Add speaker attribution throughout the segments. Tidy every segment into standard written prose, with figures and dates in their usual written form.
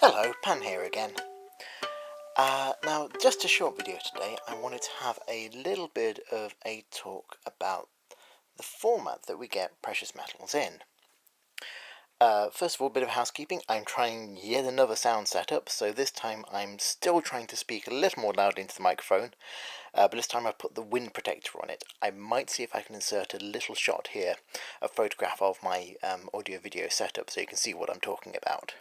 Speaker 1: Hello, Pan here again. Now, just a short video today. I wanted to have a little bit of a talk about the format that we get precious metals in. First of all, a bit of housekeeping. I'm trying yet another sound setup, so this time I'm still trying to speak a little more loudly into the microphone, but this time I've put the wind protector on it. I might see if I can insert a little shot here, a photograph of my audio-video setup, so you can see what I'm talking about.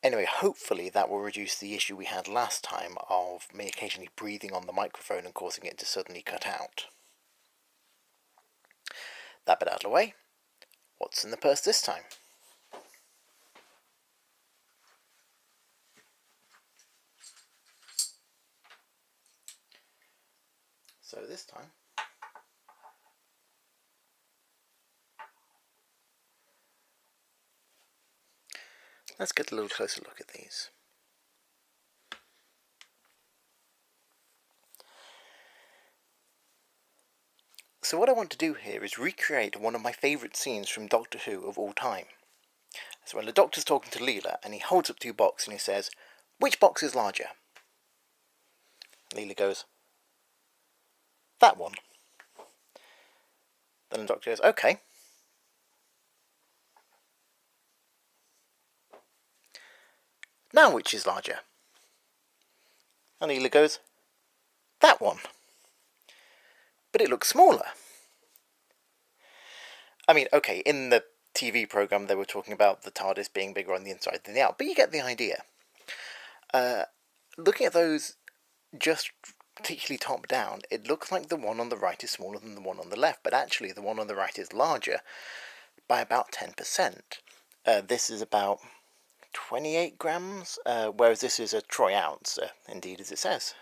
Speaker 1: Anyway, hopefully that will reduce the issue we had last time of me occasionally breathing on the microphone and causing it to suddenly cut out. That bit out of the way, what's in the purse this time? So this time, let's get a little closer look at these. So what I want to do here is recreate one of my favourite scenes from Doctor Who of all time. So when the Doctor's talking to Leela and he holds up two boxes and he says, "Which box is larger?" Leela goes, "That one." Then the Doctor goes, "Okay." "Now which is larger?" And Leela goes, "That one." "But it looks smaller." I mean, okay, in the TV programme they were talking about the TARDIS being bigger on the inside than the out, but you get the idea. Looking at those just particularly top down, it looks like the one on the right is smaller than the one on the left, but actually the one on the right is larger by about 10%. This is about 28 grams, whereas this is a troy ounce, indeed as it says.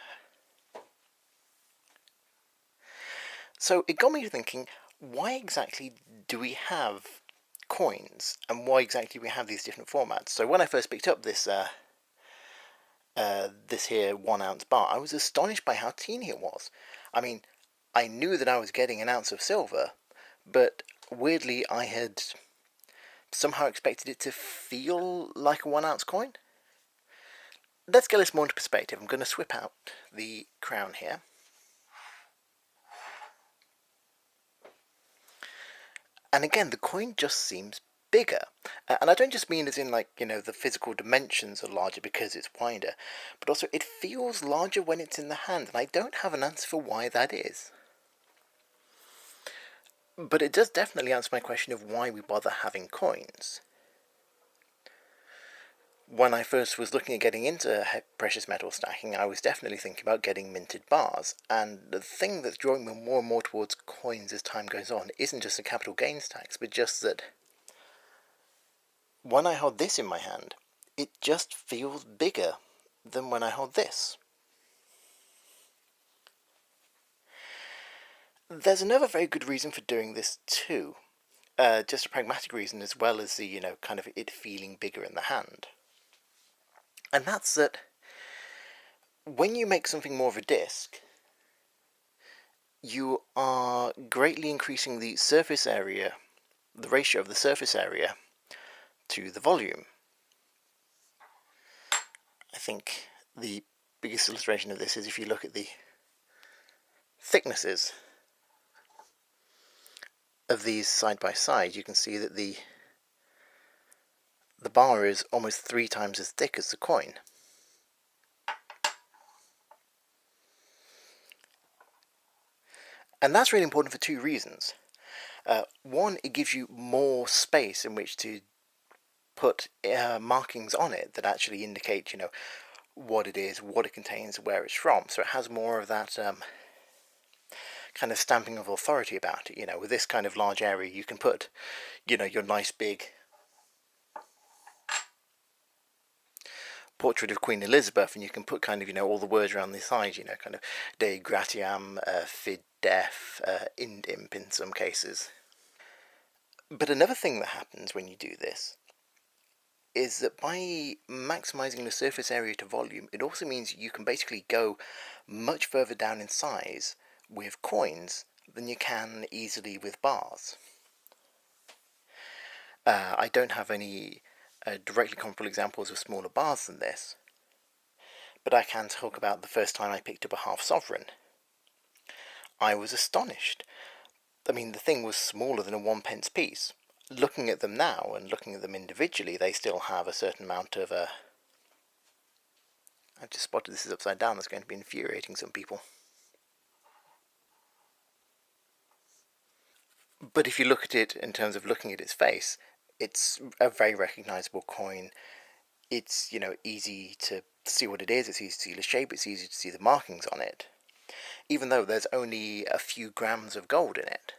Speaker 1: So it got me thinking, why exactly do we have coins, and why exactly do we have these different formats? So when I first picked up this this here 1 ounce bar, I was astonished by how teeny it was. I mean, I knew that I was getting an ounce of silver, but weirdly I had somehow expected it to feel like a 1 ounce coin. Let's get this more into perspective. I'm going to swip out the crown here. And again, the coin just seems bigger. And I don't just mean as in, like, you know, the physical dimensions are larger because it's wider, but also it feels larger when it's in the hand, and I don't have an answer for why that is. But it does definitely answer my question of why we bother having coins. When I first was looking at getting into precious metal stacking, I was definitely thinking about getting minted bars, and the thing that's drawing me more and more towards coins as time goes on isn't just the capital gains tax, but just that when I hold this in my hand, it just feels bigger than when I hold this. There's another very good reason for doing this too, just a pragmatic reason as well as the, you know, kind of it feeling bigger in the hand. And that's that when you make something more of a disc, you are greatly increasing the surface area, the ratio of the surface area to the volume. I think the biggest illustration of this is if you look at the thicknesses of these side by side, you can see that the bar is almost 3 times as thick as the coin. And that's really important for two reasons. One, it gives you more space in which to put markings on it that actually indicate, you know, what it is, what it contains, where it's from. So it has more of that kind of stamping of authority about it. You know, with this kind of large area, you can put, you know, your nice big portrait of Queen Elizabeth, and you can put kind of, you know, all the words around the side, you know, kind of De Gratiam, Fid Def, Ind Imp in some cases. But another thing that happens when you do this is that by maximising the surface area to volume, it also means you can basically go much further down in size with coins than you can easily with bars. I don't have any directly comparable examples of smaller bars than this, but I can talk about the first time I picked up a half sovereign. I was astonished. I mean, the thing was smaller than a 1p piece. Looking at them now, and looking at them individually, they still have a certain amount of I've just spotted this is upside down. That's going to be infuriating some people. But if you look at it in terms of looking at its face, it's a very recognisable coin. It's, you know, easy to see what it is, it's easy to see the shape, it's easy to see the markings on it, even though there's only a few grams of gold in it.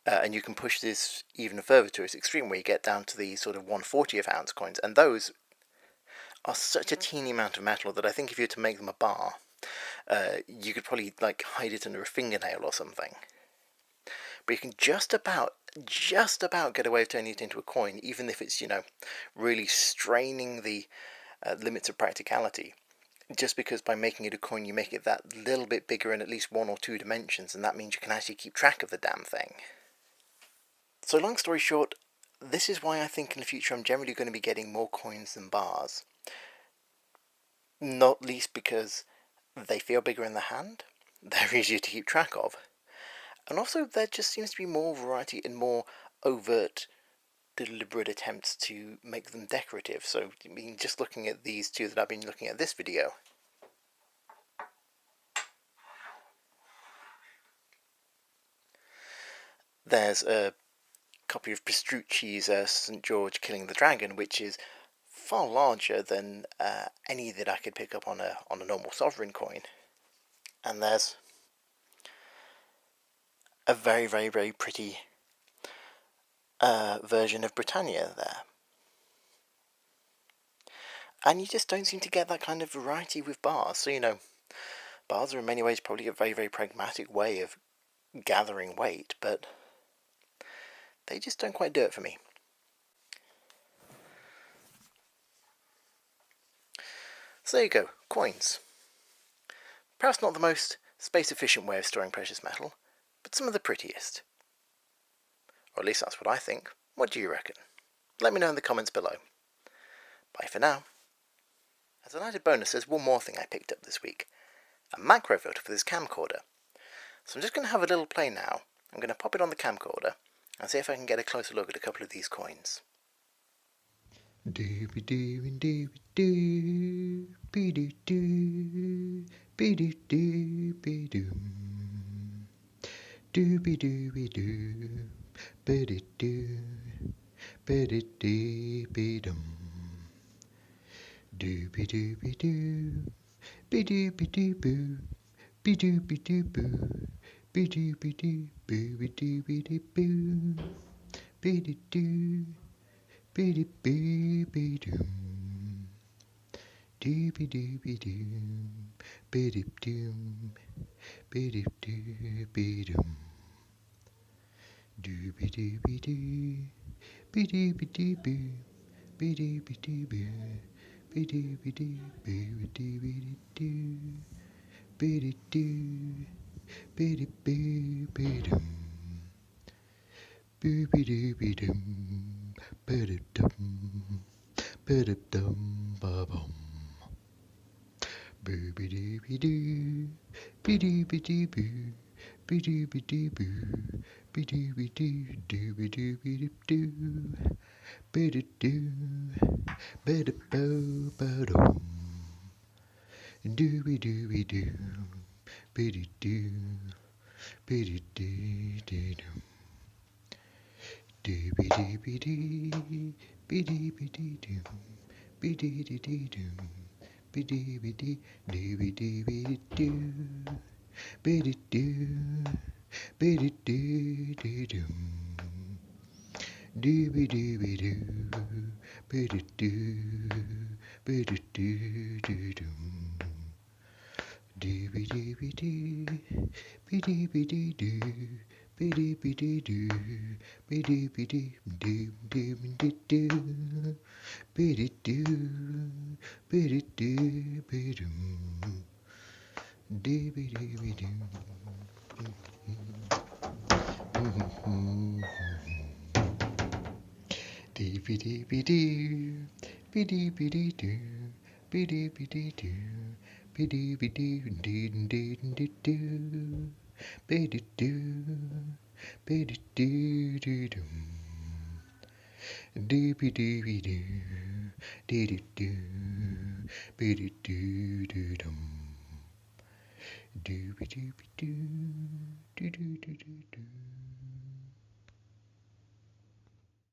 Speaker 1: And you can push this even further to its extreme, where you get down to the sort of 1/40th ounce coins, and those are such a teeny amount of metal that I think if you were to make them a bar, you could probably like hide it under a fingernail or something. But you can just about get away with turning it into a coin, even if it's, you know, really straining the limits of practicality. Just because by making it a coin you make it that little bit bigger in at least 1 or 2 dimensions, and that means you can actually keep track of the damn thing. So long story short, this is why I think in the future I'm generally going to be getting more coins than bars. Not least because they feel bigger in the hand, they're easier to keep track of, and also there just seems to be more variety and more overt, deliberate attempts to make them decorative. So, I mean, just looking at these two that I've been looking at this video, there's a copy of Petrucci's St. George Killing the Dragon, which is far larger than any that I could pick up on a normal sovereign coin. And there's a very, very, very pretty version of Britannia there. And you just don't seem to get that kind of variety with bars. So, you know, bars are in many ways probably a very, very pragmatic way of gathering weight, but they just don't quite do it for me. So there you go, coins. Perhaps not the most space-efficient way of storing precious metal, but some of the prettiest. Or at least that's what I think. What do you reckon? Let me know in the comments below. Bye for now. As an added bonus, there's one more thing I picked up this week. A macro filter for this camcorder. So I'm just going to have a little play now. I'm going to pop it on the camcorder and see if I can get a closer look at a couple of these coins. Doo-be-doo-be-doo, doo-doo-doo-doo-doo.